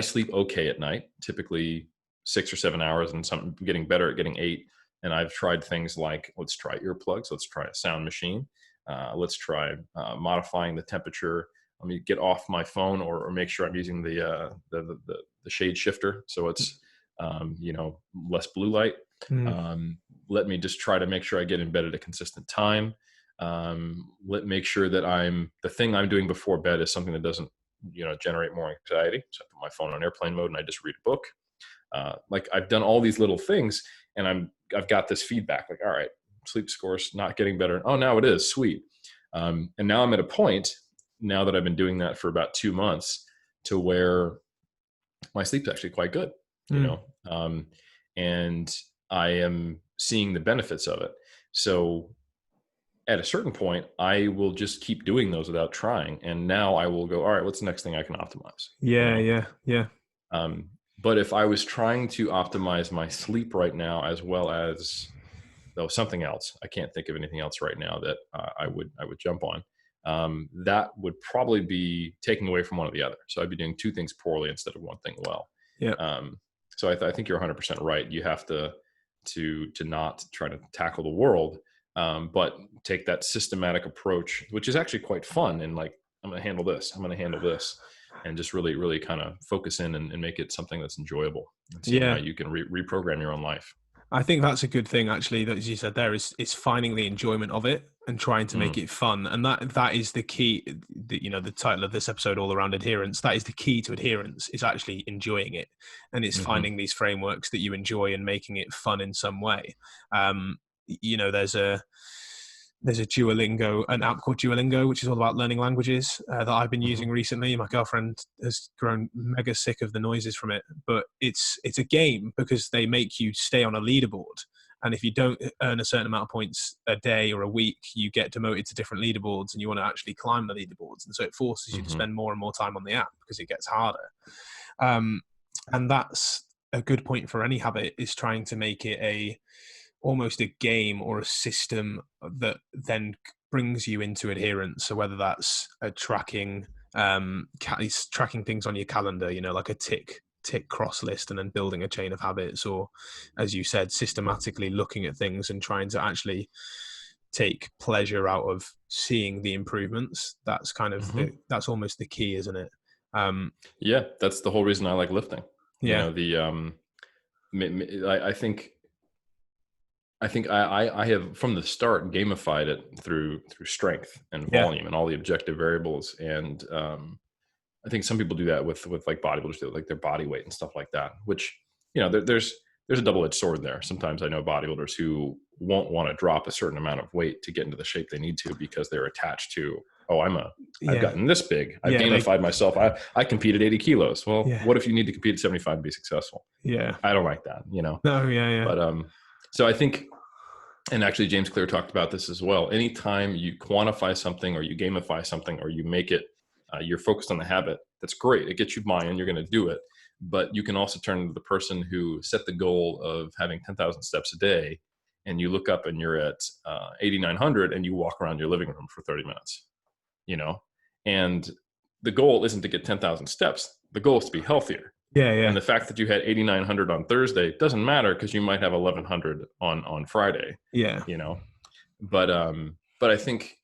sleep okay at night, typically 6 or 7 hours, and I'm getting better at getting 8. And I've tried things like, let's try earplugs, let's try a sound machine, let's try modifying the temperature. Let me get off my phone, or make sure I'm using the shade shifter, so it's less blue light. Let me just try to make sure I get in bed at a consistent time. Make sure that the thing I'm doing before bed is something that doesn't generate more anxiety. So I put my phone on airplane mode and I just read a book. Like I've done all these little things, and I've got this feedback like, all right, sleep score's not getting better. Oh, now it is, sweet. And now I'm at a point, now that I've been doing that for about 2 months, to where my sleep's actually quite good, and I am seeing the benefits of it. So at a certain point, I will just keep doing those without trying. And now I will go, all right, what's the next thing I can optimize? Yeah. But if I was trying to optimize my sleep right now, as well as something else, I can't think of anything else right now that I would jump on. That would probably be taking away from one or the other. So I'd be doing 2 things poorly instead of one thing well. Yeah. So I think you're 100% right. You have to not try to tackle the world, but take that systematic approach, which is actually quite fun. And like, I'm going to handle this. I'm going to handle this. And just really, really kind of focus in and make it something that's enjoyable. And see how you can reprogram your own life. I think that's a good thing, actually, that, as you said there, is finding the enjoyment of it and trying to make it fun. And that is the key. The title of this episode, all around adherence, that is the key to adherence, is actually enjoying it. And it's finding these frameworks that you enjoy and making it fun in some way. There's a Duolingo, an app called Duolingo, which is all about learning languages, that I've been using recently. My girlfriend has grown mega sick of the noises from it, but it's a game, because they make you stay on a leaderboard. And if you don't earn a certain amount of points a day or a week, you get demoted to different leaderboards, and you want to actually climb the leaderboards. And so it forces you to spend more and more time on the app, because it gets harder. And that's a good point for any habit, is trying to make it almost a game or a system that then brings you into adherence. So whether that's tracking things on your calendar, like a tick cross list, and then building a chain of habits, or, as you said, systematically looking at things and trying to actually take pleasure out of seeing the improvements. That's kind of that's almost the key, isn't it? Yeah, that's the whole reason I like lifting. Yeah. I think I have from the start gamified it through strength and volume and all the objective variables. And I think some people do that with like bodybuilders, do like their body weight and stuff like that, which, there's a double-edged sword there. Sometimes I know bodybuilders who won't want to drop a certain amount of weight to get into the shape they need to, because they're attached to, I've gotten this big. I've gamified myself. I compete at 80 kilos. Well, what if you need to compete at 75 to be successful? Yeah. I don't like that, No, yeah. But so I think, and actually James Clear talked about this as well. Anytime you quantify something, or you gamify something, or you make it, you're focused on the habit, that's great. It gets you buy-in, you're going to do it. But you can also turn to the person who set the goal of having 10,000 steps a day, and you look up and you're at 8,900, and you walk around your living room for 30 minutes, and the goal isn't to get 10,000 steps. The goal is to be healthier. Yeah. And the fact that you had 8,900 on Thursday doesn't matter, because you might have 1,100 on Friday. Yeah. But I think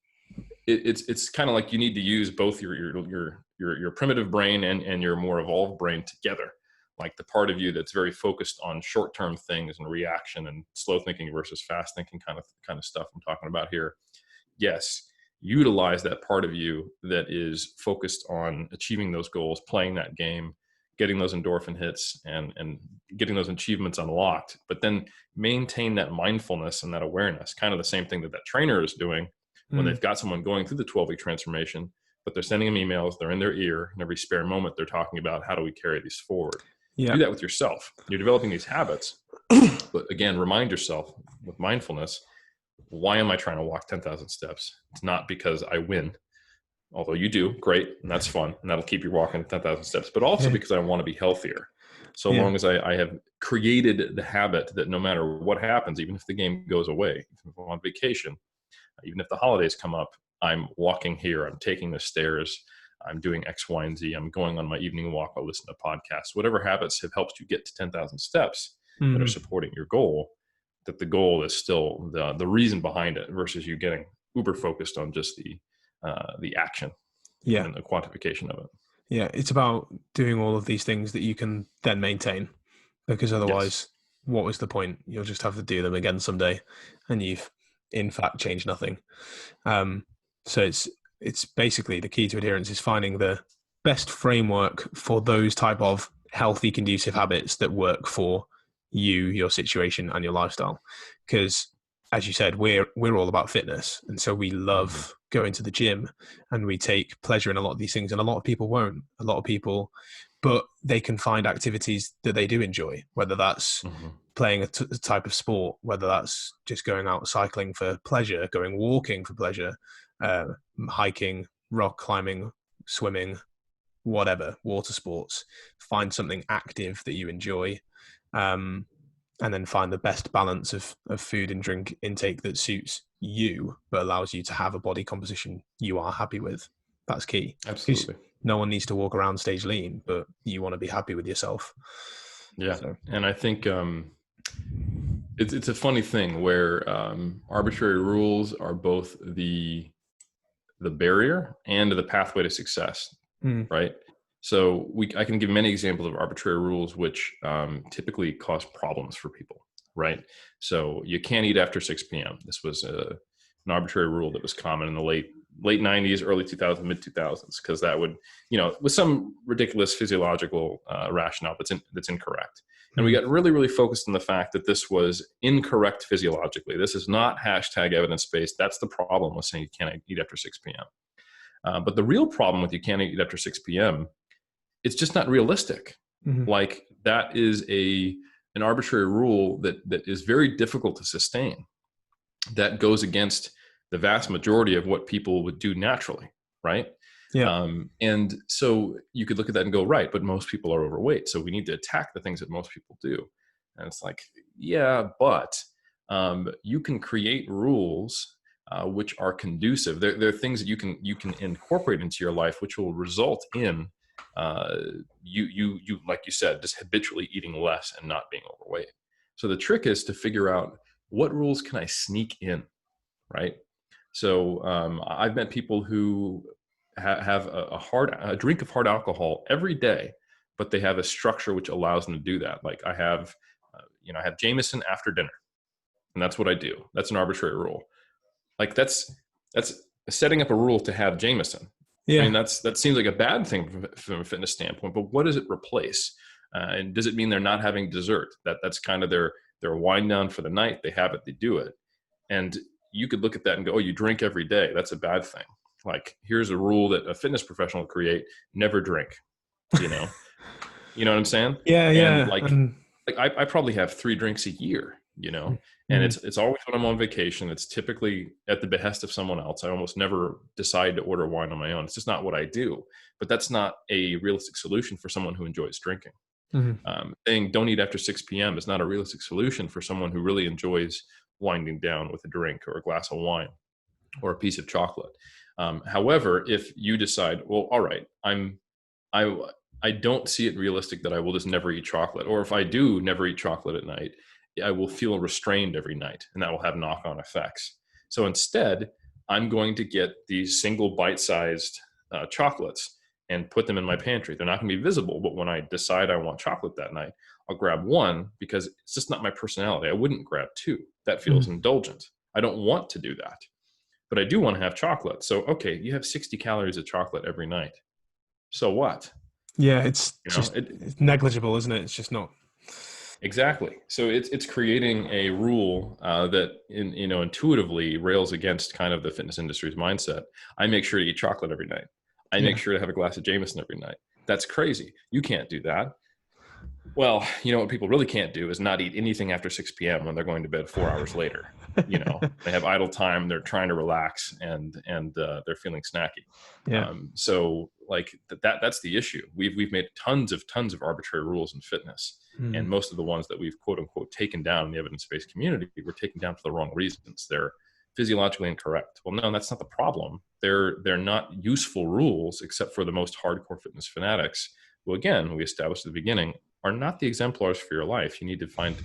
it's kind of like you need to use both your primitive brain and your more evolved brain together. like the part of you that's very focused on short-term things and reaction and slow thinking versus fast thinking kind of stuff I'm talking about here. Yes, utilize that part of you that is focused on achieving those goals, playing that game, getting those endorphin hits and getting those achievements unlocked, but then maintain that mindfulness and that awareness, kind of the same thing that trainer is doing when they've got someone going through the 12-week transformation, but they're sending them emails, they're in their ear, and every spare moment they're talking about how do we carry these forward. Do that with yourself. You're developing these habits, but again, remind yourself with mindfulness, why am I trying to walk 10,000 steps? It's not because I win, although you do, great, and that's fun, and that'll keep you walking 10,000 steps, but also because I want to be healthier. So long as I have created the habit that no matter what happens, even if the game goes away, even if I'm on vacation, even if the holidays come up, I'm walking here, I'm taking the stairs, I'm doing X, Y, and Z, I'm going on my evening walk, I'll listen to podcasts, whatever habits have helped you get to 10,000 steps that are supporting your goal, that the goal is still the reason behind it versus you getting uber focused on just the action and the quantification of it. Yeah, it's about doing all of these things that you can then maintain, because otherwise, what was the point? You'll just have to do them again someday, and you've in fact changed nothing. So it's basically the key to adherence is finding the best framework for those type of healthy, conducive habits that work for you, your situation, and your lifestyle. Because as you said, we're all about fitness, and so we love going to the gym, and we take pleasure in a lot of these things. And a lot of people won't. A lot of people, but they can find activities that they do enjoy, whether that's playing a type of sport, whether that's just going out cycling for pleasure, going walking for pleasure, hiking, rock climbing, swimming, whatever, water sports. Find something active that you enjoy. And then find the best balance of food and drink intake that suits you, but allows you to have a body composition you are happy with. That's key. Absolutely. No one needs to walk around stage lean, but you want to be happy with yourself. Yeah. So. And I think it's a funny thing where arbitrary rules are both the barrier and the pathway to success, right? So I can give many examples of arbitrary rules, which typically cause problems for people, right? So you can't eat after 6 p.m. This was an arbitrary rule that was common in the late 90s, early 2000s, mid 2000s, because that would, with some ridiculous physiological rationale that's incorrect. And we got really, really focused on the fact that this was incorrect physiologically. This is not hashtag evidence-based. That's the problem with saying you can't eat after 6 p.m. But the real problem with you can't eat after 6 p.m., it's just not realistic. Like that is an arbitrary rule that is very difficult to sustain. That goes against the vast majority of what people would do naturally, right? Yeah. And so you could look at that and go, right, but most people are overweight, so we need to attack the things that most people do. And it's like, yeah, but you can create rules which are conducive. They're things that you can incorporate into your life, which will result in you like you said, just habitually eating less and not being overweight. So the trick is to figure out what rules can I sneak in, right? So I've met people who have a drink of hard alcohol every day, but they have a structure which allows them to do that. Like I have, I have Jameson after dinner, and that's what I do. That's an arbitrary rule. Like that's setting up a rule to have Jameson. Yeah. I mean, that seems like a bad thing from a fitness standpoint, but what does it replace? And does it mean they're not having dessert? That's kind of their wind down for the night. They have it, they do it. And you could look at that and go, oh, you drink every day. That's a bad thing. Like, here's a rule that a fitness professional would create: never drink, you know what I'm saying? Yeah. And like I probably have 3 drinks a year, and it's always when I'm on vacation. It's typically at the behest of someone else. I almost never decide to order wine on my own. It's just not what I do. But that's not a realistic solution for someone who enjoys drinking. Saying don't eat after 6 p.m. is not a realistic solution for someone who really enjoys winding down with a drink or a glass of wine or a piece of chocolate. However, if you decide, well, all right, I don't see it realistic that I will just never eat chocolate, or if I do never eat chocolate at night, I will feel restrained every night, and that will have knock-on effects. So instead, I'm going to get these single bite-sized chocolates, and put them in my pantry. They're not going to be visible, but when I decide I want chocolate that night, I'll grab one because it's just not my personality. I wouldn't grab two. That feels indulgent. I don't want to do that, but I do want to have chocolate. So, okay, you have 60 calories of chocolate every night. So what? Yeah, it's it's negligible, isn't it? It's just not. Exactly. So it's creating a rule that intuitively rails against kind of the fitness industry's mindset. I make sure to eat chocolate every night. I make sure to have a glass of Jameson every night. That's crazy. You can't do that. Well, what people really can't do is not eat anything after 6 p.m. when they're going to bed 4 hours later. They have idle time. They're trying to relax and they're feeling snacky. Yeah. So like that's the issue. We've made tons of arbitrary rules in fitness. And most of the ones that we've quote unquote taken down in the evidence-based community were taken down for the wrong reasons. They're physiologically incorrect. Well, no, that's not the problem. They're not useful rules except for the most hardcore fitness fanatics who, again, we established at the beginning, are not the exemplars for your life. You need to find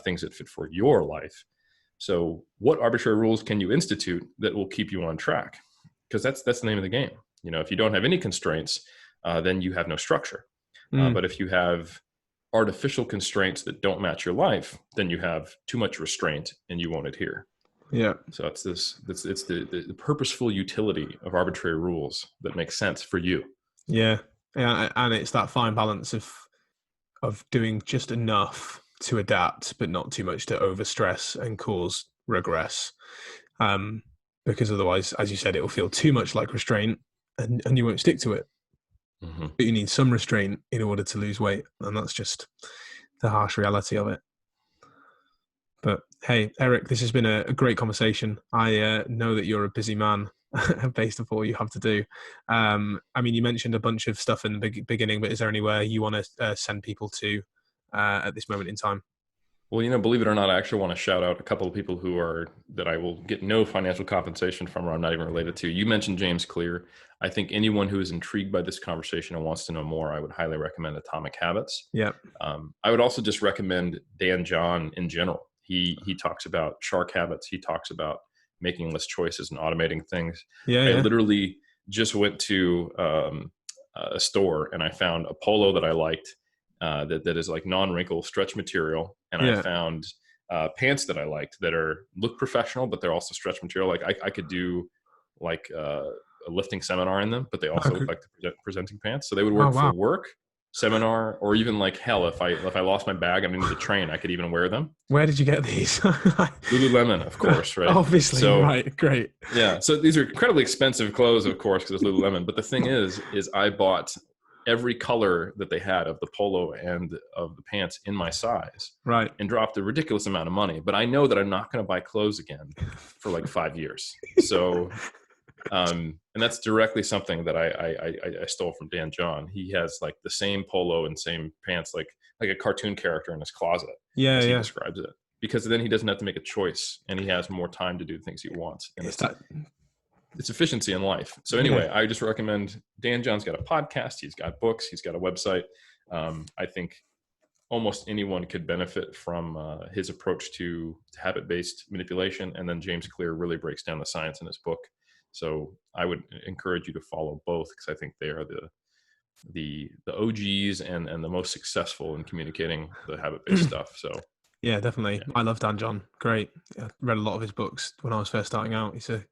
things that fit for your life. So what arbitrary rules can you institute that will keep you on track? Because that's the name of the game. If you don't have any constraints, then you have no structure. But if you have artificial constraints that don't match your life, then you have too much restraint and you won't adhere. Yeah. So it's the purposeful utility of arbitrary rules that makes sense for you. Yeah. And it's that fine balance of doing just enough to adapt, but not too much to overstress and cause regress. Because otherwise, as you said, it will feel too much like restraint and you won't stick to it. But you need some restraint in order to lose weight. And that's just the harsh reality of it. But hey, Eric, this has been a great conversation. I know that you're a busy man based on what you have to do. You mentioned a bunch of stuff in the beginning, but is there anywhere you want to send people to at this moment in time? Well, believe it or not, I actually want to shout out a couple of people that I will get no financial compensation from, or I'm not even related to. You mentioned James Clear. I think anyone who is intrigued by this conversation and wants to know more, I would highly recommend Atomic Habits. Yeah. I would also just recommend Dan John in general. He talks about shark habits. He talks about making less choices and automating things. I literally just went to a store and I found a polo that I liked. That is like non-wrinkle stretch material, and I found pants that I liked that look professional, but they're also stretch material. Like I could do like a lifting seminar in them, but they also look like the presenting pants, so they would work for work, seminar, or even like hell if I lost my bag, I'm into the train, I could even wear them. Where did you get these? Lululemon, of course, right? Obviously, so, right, great. Yeah, so these are incredibly expensive clothes, of course, because it's Lululemon. But the thing is I bought every color that they had of the polo and of the pants in my size, right, and dropped a ridiculous amount of money. But I know that I'm not going to buy clothes again for like 5 years. So, and that's directly something that I stole from Dan John. He has like the same polo and same pants, like a cartoon character in his closet. Yeah, he describes it, because then he doesn't have to make a choice and he has more time to do the things he wants. And it's efficiency in life. So anyway, I just recommend Dan John's got a podcast. He's got books. He's got a website. I think almost anyone could benefit from his approach to habit-based manipulation. And then James Clear really breaks down the science in his book. So I would encourage you to follow both, because I think they are the OGs and the most successful in communicating the habit-based stuff. So yeah, definitely. Yeah. I love Dan John. Great. I read a lot of his books when I was first starting out. He's a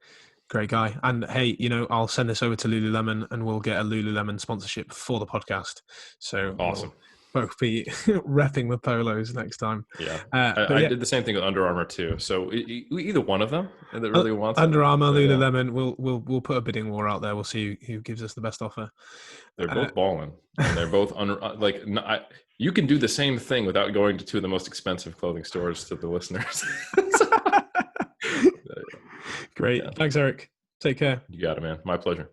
great guy. And hey, I'll send this over to Lululemon and we'll get a Lululemon sponsorship for the podcast. So awesome. We'll both be repping the polos next time. Yeah. I did the same thing with Under Armour too. So either one of them that really wants Under Armour, Lululemon, we'll put a bidding war out there. We'll see who gives us the best offer. They're both balling. And they're both you can do the same thing without going to two of the most expensive clothing stores to the listeners. Great. Yeah. Thanks, Eric. Take care. You got it, man. My pleasure.